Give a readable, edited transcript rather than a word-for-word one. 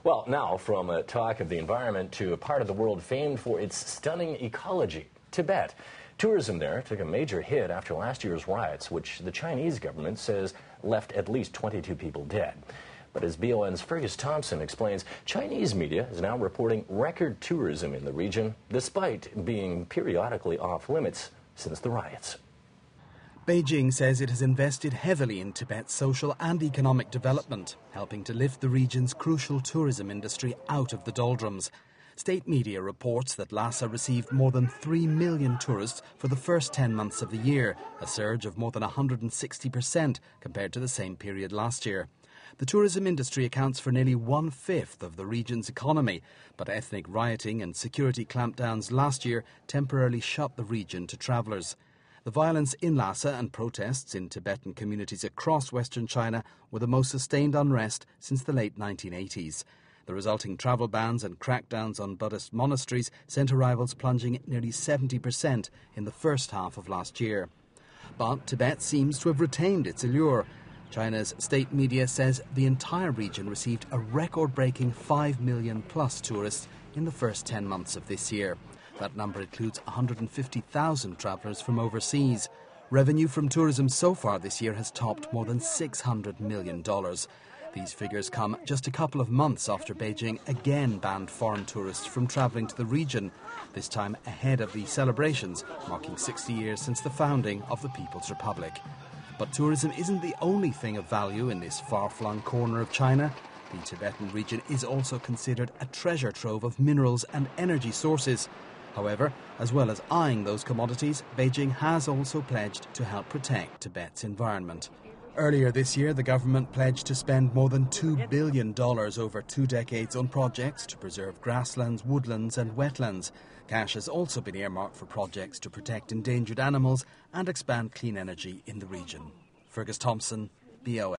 Well, now from a talk of the environment to a part of the world famed for its stunning ecology, Tibet. Tourism there took a major hit after last year's riots, which the Chinese government says left at least 22 people dead. But as BON's Fergus Thompson explains, Chinese media is now reporting record tourism in the region, despite being periodically off limits since the riots. Beijing says it has invested heavily in Tibet's social and economic development, helping to lift the region's crucial tourism industry out of the doldrums. State media reports that Lhasa received more than 3 million tourists for the first 10 months of the year, a surge of more than 160% compared to the same period last year. The tourism industry accounts for nearly 1/5 of the region's economy, but ethnic rioting and security clampdowns last year temporarily shut the region to travellers. The violence in Lhasa and protests in Tibetan communities across Western China were the most sustained unrest since the late 1980s. The resulting travel bans and crackdowns on Buddhist monasteries sent arrivals plunging nearly 70% in the first half of last year. But Tibet seems to have retained its allure. China's state media says the entire region received a record-breaking 5 million plus tourists in the first 10 months of this year. That number includes 150,000 travellers from overseas. Revenue from tourism so far this year has topped more than $600 million. These figures come just a couple of months after Beijing again banned foreign tourists from travelling to the region, this time ahead of the celebrations marking 60 years since the founding of the People's Republic. But tourism isn't the only thing of value in this far-flung corner of China. The Tibetan region is also considered a treasure trove of minerals and energy sources. However, as well as eyeing those commodities, Beijing has also pledged to help protect Tibet's environment. Earlier this year, the government pledged to spend more than $2 billion over 2 decades on projects to preserve grasslands, woodlands and wetlands. Cash has also been earmarked for projects to protect endangered animals and expand clean energy in the region. Fergus Thompson, BON.